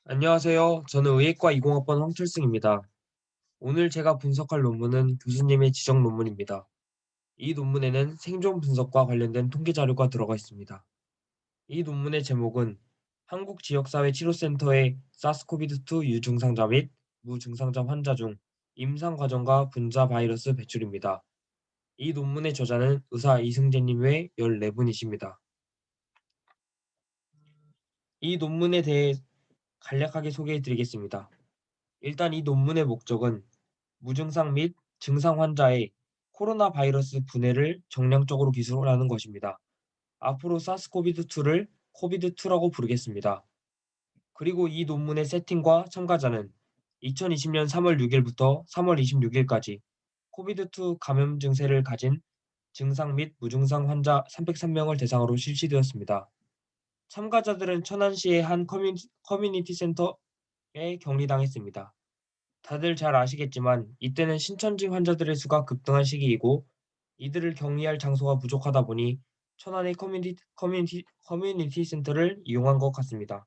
안녕하세요. 저는 의예과 20학번 황철승입니다. 오늘 제가 분석할 논문은 교수님의 지적 논문입니다. 이 논문에는 생존 분석과 관련된 통계 자료가 들어가 있습니다. 이 논문의 제목은 한국지역사회치료센터의 사스코비드2 유증상자 및 무증상자 환자 중 임상 과정과 분자 바이러스 배출입니다. 이 논문의 저자는 의사 이승재님 외 14분이십니다. 이 논문에 대해 간략하게 소개해 드리겠습니다. 일단 이 논문의 목적은 무증상 및 증상 환자의 코로나 바이러스 분해를 정량적으로 기술하는 것입니다. 앞으로 사스코비드2를 코비드2라고 부르겠습니다. 그리고 이 논문의 세팅과 첨가자는 2020년 3월 6일부터 3월 26일까지 코비드2 감염 증세를 가진 증상 및 무증상 환자 303명을 대상으로 실시되었습니다. 참가자들은 천안시의 한 커뮤니티 센터에 격리당했습니다. 다들 잘 아시겠지만 이때는 신천지 환자들의 수가 급등한 시기이고 이들을 격리할 장소가 부족하다 보니 천안의 커뮤니티 센터를 이용한 것 같습니다.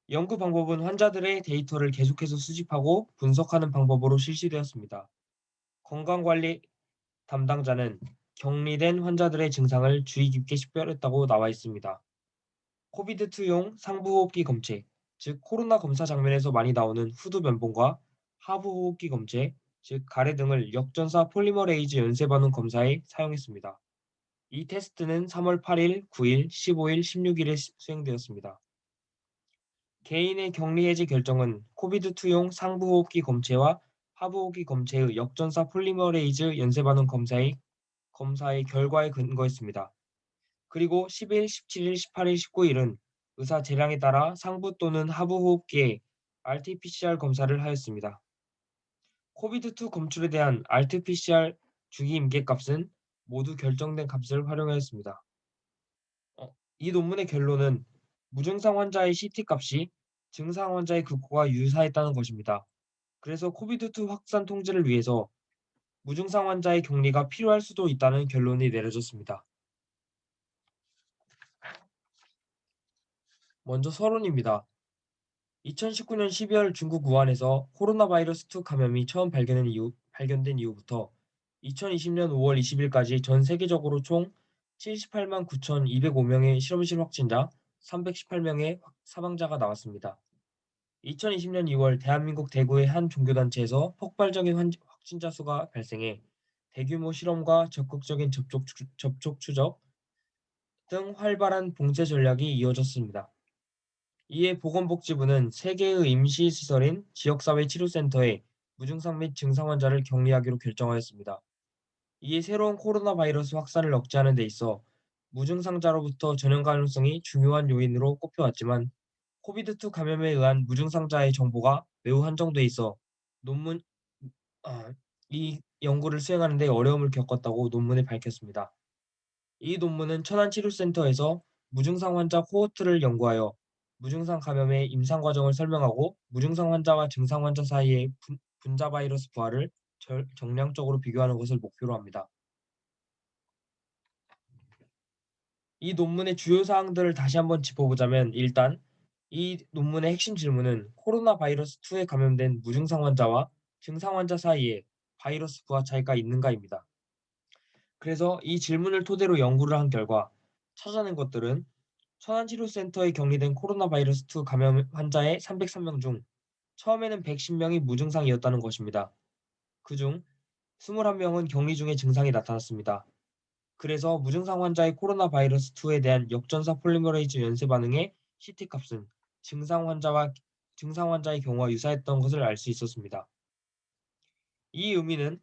연구 방법은 환자들의 데이터를 계속해서 수집하고 분석하는 방법으로 실시되었습니다. 건강관리 담당자는 격리된 환자들의 증상을 주의 깊게 식별했다고 나와 있습니다. 코비드2용 상부호흡기 검체, 즉 코로나 검사 장면에서 많이 나오는 후두 면봉과 하부 호흡기 검체, 즉 가래 등을 역전사 폴리머레이즈 연쇄 반응 검사에 사용했습니다. 이 테스트는 3월 8일, 9일, 15일, 16일에 수행되었습니다. 개인의 격리 해지 결정은 코비드2용 상부호흡기 검체와 하부호흡기 검체의 역전사 폴리머레이즈 연쇄 반응 검사의 결과에 근거했습니다. 그리고 10일, 17일, 18일, 19일은 의사 재량에 따라 상부 또는 하부 호흡기에 RT-PCR 검사를 하였습니다. 코비드2 검출에 대한 RT-PCR 주기 임계값은 모두 결정된 값을 활용하였습니다. 이 논문의 결론은 무증상 환자의 CT 값이 증상 환자의 극호와 유사했다는 것입니다. 그래서 코비드2 확산 통제를 위해서 무증상 환자의 격리가 필요할 수도 있다는 결론이 내려졌습니다. 먼저 서론입니다. 2019년 12월 중국 우한에서 코로나 바이러스 2 감염이 처음 발견된 이후부터 2020년 5월 20일까지 전 세계적으로 총 78만 9,205명의 실험실 확진자, 318명의 사망자가 나왔습니다. 2020년 2월 대한민국 대구의 한 종교단체에서 폭발적인 확진자 수가 발생해 대규모 실험과 적극적인 접촉 추적 등 활발한 봉쇄 전략이 이어졌습니다. 이에 보건복지부는 3개의 임시시설인 지역사회치료센터에 무증상 및 증상 환자를 격리하기로 결정하였습니다. 이에 새로운 코로나 바이러스 확산을 억제하는 데 있어 무증상자로부터 전염 가능성이 중요한 요인으로 꼽혀왔지만 코비드2 감염에 의한 무증상자의 정보가 매우 한정돼 있어 논문 이 연구를 수행하는 데 어려움을 겪었다고 논문에 밝혔습니다. 이 논문은 천안치료센터에서 무증상 환자 코호트를 연구하여 무증상 감염의 임상 과정을 설명하고 무증상 환자와 증상 환자 사이의 분자 바이러스 부활을 정량적으로 비교하는 것을 목표로 합니다. 이 논문의 주요 사항들을 다시 한번 짚어보자면 일단 이 논문의 핵심 질문은 코로나 바이러스 2에 감염된 무증상 환자와 증상 환자 사이에 바이러스 부화 차이가 있는가입니다. 그래서 이 질문을 토대로 연구를 한 결과 찾아낸 것들은 천안치료센터에 격리된 코로나 바이러스 2 감염 환자의 303명 중 처음에는 110명이 무증상이었다는 것입니다. 그중 21명은 격리 중에 증상이 나타났습니다. 그래서 무증상 환자의 코로나 바이러스 2에 대한 역전사 폴리머레이즈 연쇄 반응의 CT 값은 증상 환자의 경우와 유사했던 것을 알 수 있었습니다. 이 의미는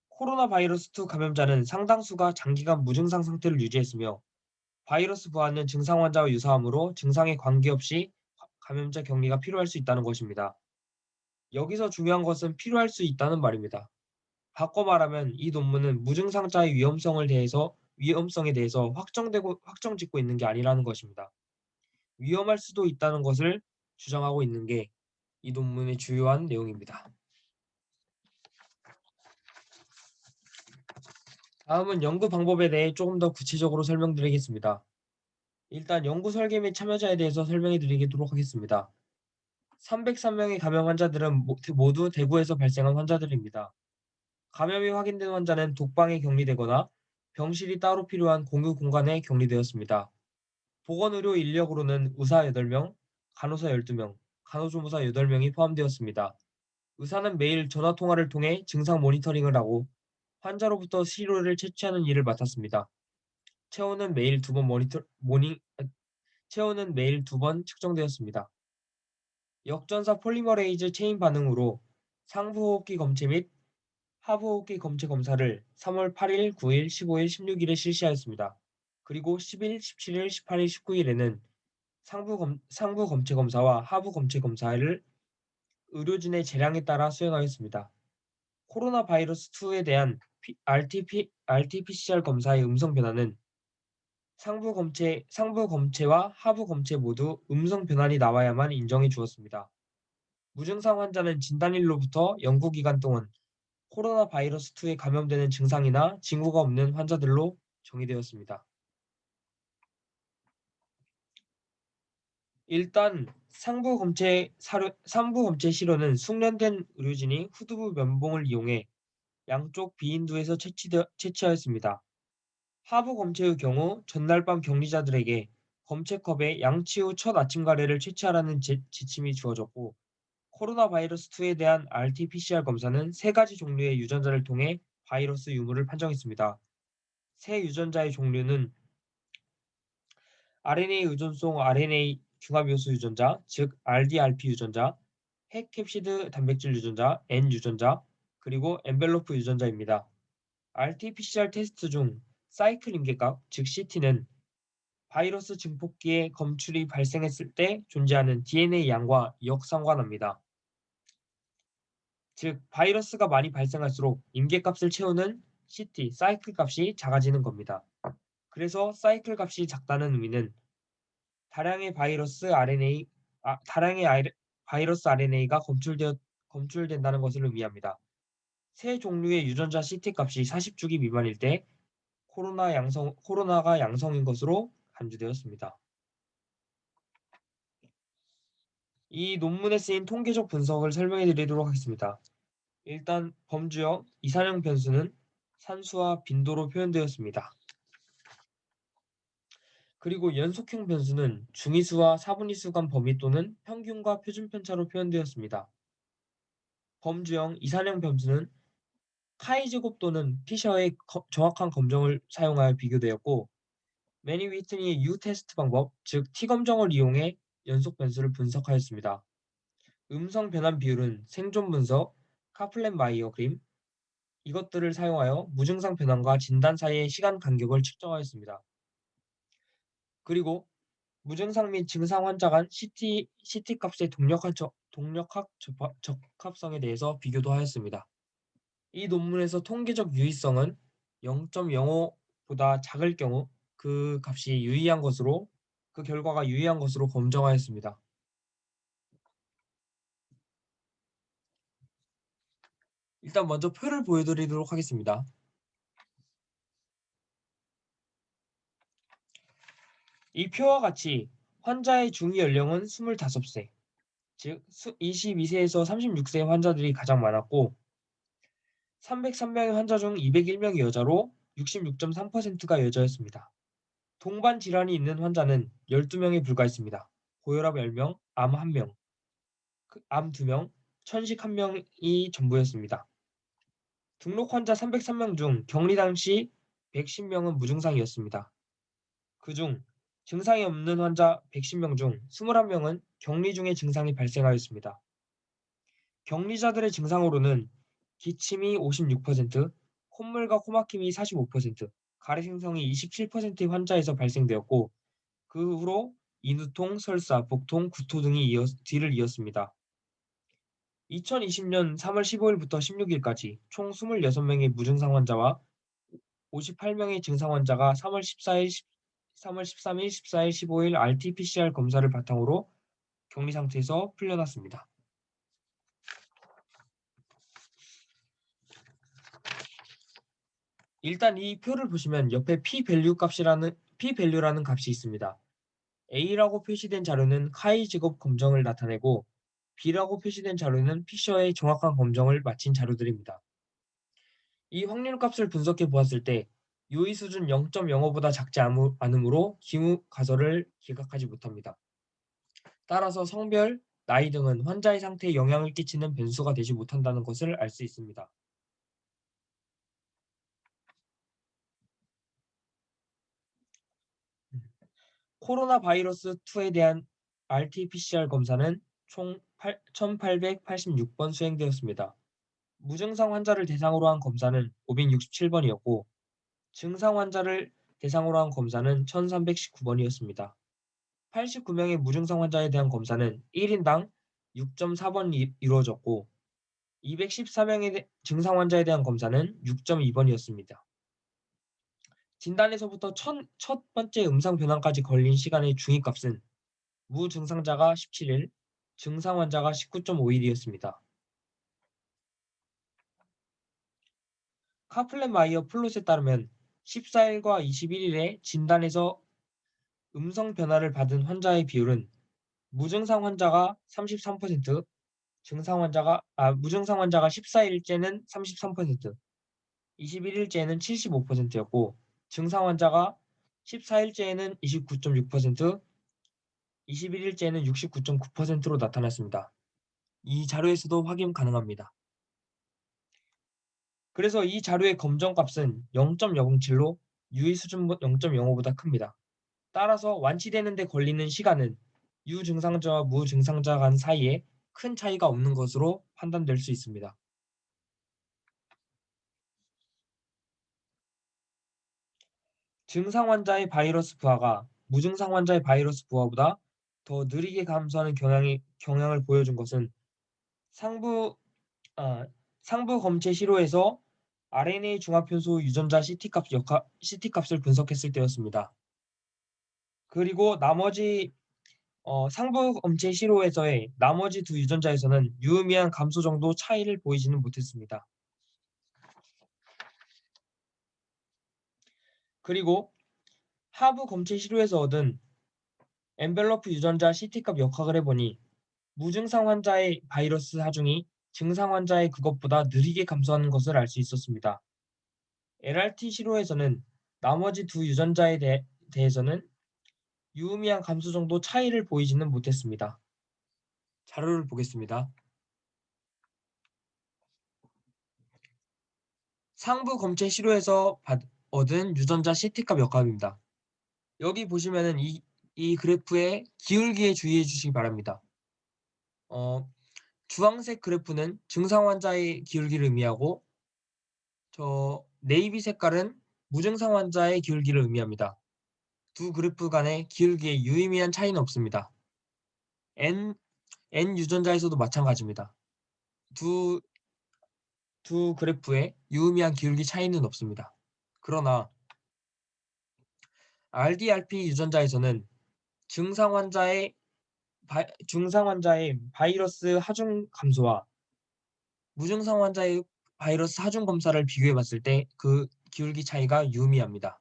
코로나 바이러스 2 감염자는 상당수가 장기간 무증상 상태를 유지했으며 바이러스 부화는 증상 환자와 유사하므로 증상에 관계없이 감염자 격리가 필요할 수 있다는 것입니다. 여기서 중요한 것은 필요할 수 있다는 말입니다. 바꿔 말하면 이 논문은 무증상자의 위험성에 대해서 확정짓고 있는 게 아니라는 것입니다. 위험할 수도 있다는 것을 주장하고 있는 게 이 논문의 주요한 내용입니다. 다음은 연구 방법에 대해 조금 더 구체적으로 설명드리겠습니다. 일단 연구 설계 및 참여자에 대해서 설명해 드리도록 하겠습니다. 303명의 감염 환자들은 모두 대구에서 발생한 환자들입니다. 감염이 확인된 환자는 독방에 격리되거나 병실이 따로 필요한 공유 공간에 격리되었습니다. 보건의료 인력으로는 의사 8명, 간호사 12명, 간호조무사 8명이 포함되었습니다. 의사는 매일 전화 통화를 통해 증상 모니터링을 하고 환자로부터 시료를 채취하는 일을 맡았습니다. 체온은 매일 두 번 체온은 매일 2번 측정되었습니다. 역전사 폴리머레이즈 체인 반응으로 상부호흡기 검체 및 하부호흡기 검체 검사를 3월 8일, 9일, 15일, 16일에 실시하였습니다. 그리고 10일, 17일, 18일, 19일에는 상부 검체 검사와 하부 검체 검사를 의료진의 재량에 따라 수행하였습니다. 코로나 바이러스 2에 대한 RT-PCR 검사의 음성 변화는 상부 검체와 하부 검체 모두 음성 변환이 나와야만 인정해 주었습니다. 무증상 환자는 진단일로부터 연구기간 동안 코로나 바이러스 2에 감염되는 증상이나 징후가 없는 환자들로 정의되었습니다. 일단 상부 검체 시료는 숙련된 의료진이 후두부 면봉을 이용해 양쪽 비인두에서 채취하였습니다. 하부 검체의 경우 전날 밤 격리자들에게 검체컵에 양치 후 첫 아침 가래를 채취하라는 지침이 주어졌고 코로나 바이러스 2에 대한 RT-PCR 검사는 3가지 종류의 유전자를 통해 바이러스 유무를 판정했습니다. 세 유전자의 종류는 RNA 의존성 RNA 중합요소 유전자, 즉 RDRP 유전자, 핵캡시드 단백질 유전자 N 유전자, 그리고 엔벨로프 유전자입니다. RT-PCR 테스트 중 사이클 임계각, 즉 CT는 바이러스 증폭기에 검출이 발생했을 때 존재하는 DNA 양과 역상관합니다. 즉 바이러스가 많이 발생할수록 임계값을 채우는 CT, 사이클 값이 작아지는 겁니다. 그래서 사이클 값이 작다는 의미는 다량의 바이러스 RNA가 검출된다는 것을 의미합니다. 세 종류의 유전자 CT 값이 40주기 미만일 때 코로나가 양성인 것으로 간주되었습니다. 이 논문에 쓰인 통계적 분석을 설명해 드리도록 하겠습니다. 일단 범주역 이산형 변수는 산수와 빈도로 표현되었습니다. 그리고 연속형 변수는 중위수와 사분위수 간 범위 또는 평균과 표준 편차로 표현되었습니다. 범주형 이산형 변수는 카이 제곱 또는 피셔의 정확한 검정을 사용하여 비교되었고 매니 위트니의 U 테스트 방법, 즉 T 검정을 이용해 연속 변수를 분석하였습니다. 음성 변환 비율은 생존 분석, 카플랜 마이어 그림 이것들을 사용하여 무증상 변환과 진단 사이의 시간 간격을 측정하였습니다. 그리고 무증상 및 증상 환자 간 CT 값의 동력학 적합성에 대해서 비교도 하였습니다. 이 논문에서 통계적 유의성은 0.05보다 작을 경우 그 결과가 유의한 것으로 검정하였습니다. 일단 먼저 표를 보여드리도록 하겠습니다. 이 표와 같이 환자의 중위 연령은 25세, 즉 22세에서 36세 환자들이 가장 많았고 303명의 환자 중 201명이 여자로 66.3%가 여자였습니다. 동반 질환이 있는 환자는 12명에 불과했습니다. 고혈압 10명, 암 1명, 암 2명, 천식 1명이 전부였습니다. 등록 환자 303명 중 격리 당시 110명은 무증상이었습니다. 그중 증상이 없는 환자 110명 중 21명은 격리 중에 증상이 발생하였습니다. 격리자들의 증상으로는 기침이 56%, 콧물과 코막힘이 45%, 가래 생성이 27%의 환자에서 발생되었고 그 후로 인후통, 설사, 복통, 구토 등이 뒤를 이었습니다. 2020년 3월 15일부터 16일까지 총 26명의 무증상 환자와 58명의 증상 환자가 3월 13일, 14일, 15일 RT-PCR 검사를 바탕으로 격리 상태에서 풀려났습니다. 일단 이 표를 보시면 옆에 p-value라는 값이 있습니다. A라고 표시된 자료는 카이 제곱 검정을 나타내고 B라고 표시된 자료는 피셔의 정확한 검정을 마친 자료들입니다. 이 확률값을 분석해 보았을 때 유의 수준 0.05보다 작지 않으므로 기무 가설을 기각하지 못합니다. 따라서 성별, 나이 등은 환자의 상태에 영향을 끼치는 변수가 되지 못한다는 것을 알 수 있습니다. 코로나 바이러스 2에 대한 RT-PCR 검사는 총 1886번 수행되었습니다. 무증상 환자를 대상으로 한 검사는 567번이었고 증상 환자를 대상으로 한 검사는 1319번이었습니다. 89명의 무증상 환자에 대한 검사는 1인당 6.4번 이루어졌고 214명의 증상 환자에 대한 검사는 6.2번이었습니다. 진단에서부터 첫 번째 음상 변환까지 걸린 시간의 중위값은 무증상자가 17일, 증상 환자가 19.5일이었습니다. 카플랜 마이어 플롯에 따르면 14일과 21일에 진단에서 음성 변화를 받은 환자의 비율은 무증상 환자가 33%, 무증상 환자가 14일째는 33%, 21일째에는 75%였고 증상 환자가 14일째에는 29.6%, 21일째에는 69.9%로 나타났습니다. 이 자료에서도 확인 가능합니다. 그래서 이 자료의 검정값은 0.007로 유의 수준 0.05보다 큽니다. 따라서 완치되는 데 걸리는 시간은 유증상자와 무증상자 간 사이에 큰 차이가 없는 것으로 판단될 수 있습니다. 증상 환자의 바이러스 부하가 무증상 환자의 바이러스 부하보다 더 느리게 감소하는 경향을 보여준 것은 상부 아, 상부 검체 시료에서 RNA 중합효소 유전자 CT값을 분석했을 때였습니다. 그리고 나머지 상부 검체 시료에서의 나머지 두 유전자에서는 유의미한 감소 정도 차이를 보이지는 못했습니다. 그리고 하부 검체 시료에서 얻은 엔벨로프 유전자 CT값 역학을 해보니 무증상 환자의 바이러스 하중이 증상 환자의 그것보다 느리게 감소하는 것을 알 수 있었습니다. LRT 시료에서는 나머지 두 유전자에 대해서는 유의미한 감소 정도 차이를 보이지는 못했습니다. 자료를 보겠습니다. 상부 검체 시료에서 얻은 유전자 CT값 역학입니다. 여기 보시면은 이 그래프의 기울기에 주의해 주시기 바랍니다. 주황색 그래프는 증상 환자의 기울기를 의미하고 저 네이비 색깔은 무증상 환자의 기울기를 의미합니다. 두 그래프 간의 기울기에 유의미한 차이는 없습니다. N 유전자에서도 마찬가지입니다. 두 그래프에 유의미한 기울기 차이는 없습니다. 그러나 RDRP 유전자에서는 증상 환자의 바이러스 하중 감소와 무증상 환자의 바이러스 하중 검사를 비교해 봤을 때 그 기울기 차이가 유의미합니다.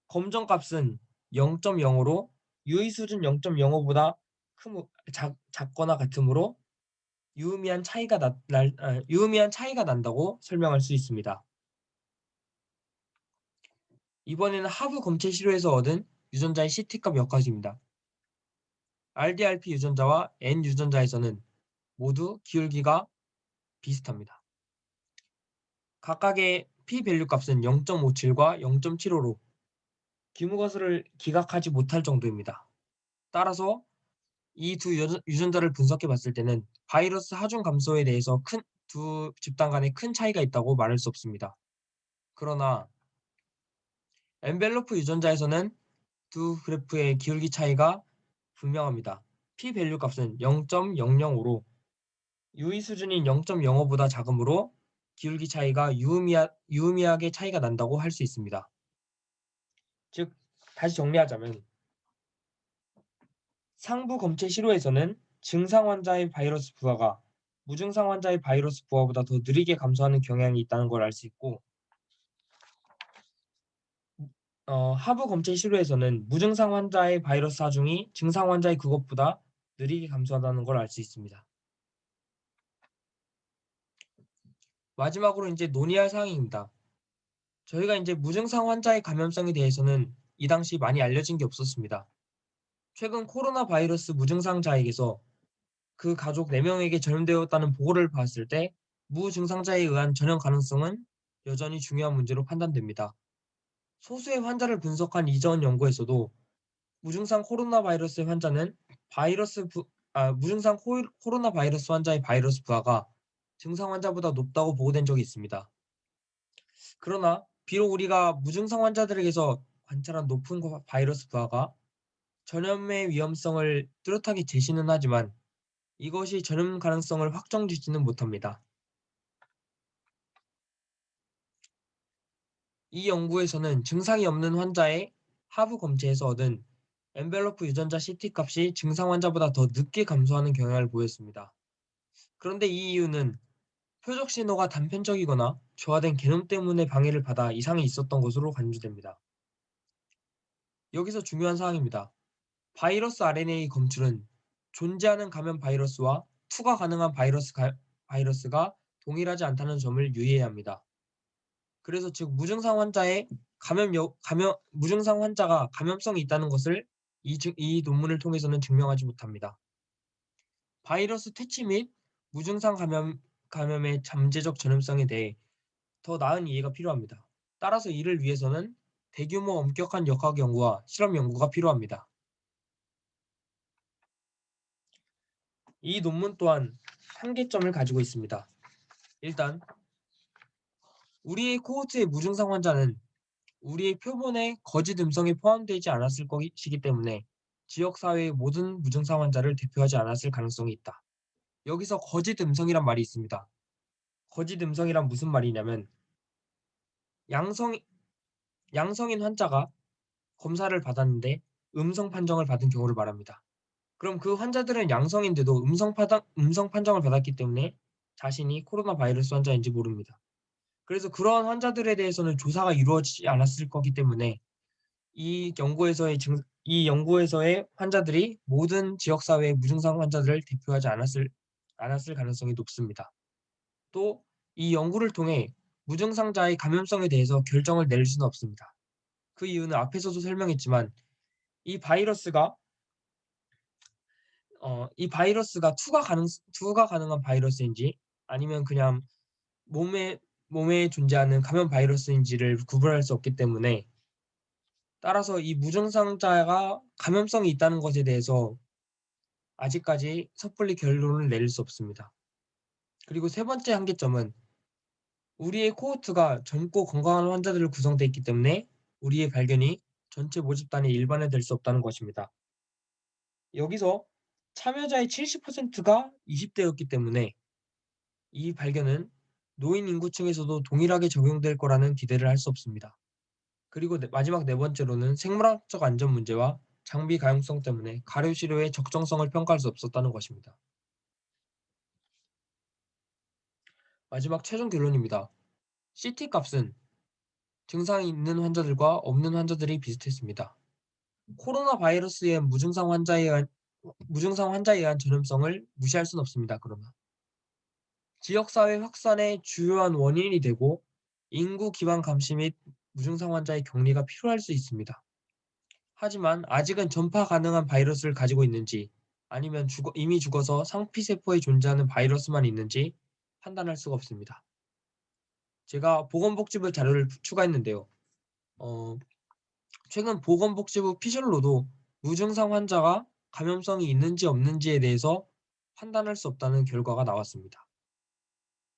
검정값은 0.0으로 유의 수준 0.05보다 작거나 같으므로 유의미한 차이가 난다고 설명할 수 있습니다. 이번에는 하부 검체 시료에서 얻은 유전자의 CT값 역학입니다. RDRP 유전자와 N 유전자에서는 모두 기울기가 비슷합니다. 각각의 p-밸류 값은 0.57과 0.75로 기무거스를 기각하지 못할 정도입니다. 따라서 이 두 유전자를 분석해 봤을 때는 바이러스 하중 감소에 대해서 두 집단 간에 큰 차이가 있다고 말할 수 없습니다. 그러나 엔벨로프 유전자에서는 두 그래프의 기울기 차이가 분명합니다. p-밸류 값은 0.005로 유의 수준인 0.05보다 작으므로 기울기 차이가 유의미하게 차이가 난다고 할 수 있습니다. 즉 다시 정리하자면 상부 검체 시료에서는 증상 환자의 바이러스 부하가 무증상 환자의 바이러스 부하보다 더 느리게 감소하는 경향이 있다는 걸 알 수 있고 하부 검체 시료에서는 무증상 환자의 바이러스 하중이 증상 환자의 그것보다 느리게 감소한다는 걸 알 수 있습니다. 마지막으로 이제 논의할 사항입니다. 저희가 이제 무증상 환자의 감염성에 대해서는 이 당시 많이 알려진 게 없었습니다. 최근 코로나 바이러스 무증상자에게서 그 가족 4명에게 전염되었다는 보고를 봤을 때 무증상자에 의한 전염 가능성은 여전히 중요한 문제로 판단됩니다. 소수의 환자를 분석한 이전 연구에서도 무증상 코로나 바이러스 환자는 무증상 코로나 바이러스 환자의 바이러스 부하가 증상 환자보다 높다고 보고된 적이 있습니다. 그러나 비록 우리가 무증상 환자들에게서 관찰한 높은 바이러스 부하가 전염의 위험성을 뚜렷하게 제시는 하지만 이것이 전염 가능성을 확정짓지는 못합니다. 이 연구에서는 증상이 없는 환자의 하부 검체에서 얻은 엔벨로프 유전자 CT 값이 증상 환자보다 더 늦게 감소하는 경향을 보였습니다. 그런데 이 이유는 표적 신호가 단편적이거나 저하된 게놈 때문에 방해를 받아 이상이 있었던 것으로 간주됩니다. 여기서 중요한 사항입니다. 바이러스 RNA 검출은 존재하는 감염 바이러스와 투과 가능한 바이러스가 동일하지 않다는 점을 유의해야 합니다. 그래서 즉 무증상 환자가 감염성이 있다는 것을 이 논문을 통해서는 증명하지 못합니다. 바이러스 퇴치 및 무증상 감염의 잠재적 전염성에 대해 더 나은 이해가 필요합니다. 따라서 이를 위해서는 대규모 엄격한 역학 연구와 실험 연구가 필요합니다. 이 논문 또한 한계점을 가지고 있습니다. 일단 우리의 코호트의 무증상 환자는 우리의 표본에 거짓 음성이 포함되지 않았을 것이기 때문에 지역사회의 모든 무증상 환자를 대표하지 않았을 가능성이 있다. 여기서 거짓 음성이란 말이 있습니다. 거짓 음성이란 무슨 말이냐면 양성, 양성인 환자가 검사를 받았는데 음성 판정을 받은 경우를 말합니다. 그럼 그 환자들은 양성인데도 음성 판정을 받았기 때문에 자신이 코로나 바이러스 환자인지 모릅니다. 그래서 그러한 환자들에 대해서는 조사가 이루어지지 않았을 거기 때문에 이 연구에서의 환자들이 모든 지역사회의 무증상 환자들을 대표하지 않았을 가능성이 높습니다. 또 이 연구를 통해 무증상자의 감염성에 대해서 결정을 내릴 수는 없습니다. 그 이유는 앞에서도 설명했지만 이 바이러스가 투가 가능한 바이러스인지 아니면 그냥 몸에 몸에 존재하는 감염 바이러스인지를 구분할 수 없기 때문에 따라서 이 무증상자가 감염성이 있다는 것에 대해서 아직까지 섣불리 결론을 내릴 수 없습니다. 그리고 세 번째 한계점은 우리의 코호트가 젊고 건강한 환자들로 구성되어 있기 때문에 우리의 발견이 전체 모집단에 일반화될 수 없다는 것입니다. 여기서 참여자의 70%가 20대였기 때문에 이 발견은 노인 인구층에서도 동일하게 적용될 거라는 기대를 할 수 없습니다. 그리고 마지막 네 번째로는 생물학적 안전 문제와 장비 가용성 때문에 가려 치료의 적정성을 평가할 수 없었다는 것입니다. 마지막 최종 결론입니다. CT 값은 증상이 있는 환자들과 없는 환자들이 비슷했습니다. 코로나 바이러스의 무증상 환자에 의한 전염성을 무시할 수는 없습니다. 그러나 지역사회 확산의 주요한 원인이 되고 인구 기반 감시 및 무증상 환자의 격리가 필요할 수 있습니다. 하지만 아직은 전파 가능한 바이러스를 가지고 있는지 아니면 이미 죽어서 상피세포에 존재하는 바이러스만 있는지 판단할 수가 없습니다. 제가 보건복지부 자료를 추가했는데요. 어, 최근 보건복지부 피셜로도 무증상 환자가 감염성이 있는지 없는지에 대해서 판단할 수 없다는 결과가 나왔습니다.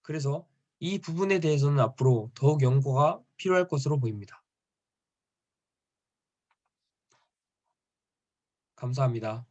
그래서 이 부분에 대해서는 앞으로 더욱 연구가 필요할 것으로 보입니다. 감사합니다.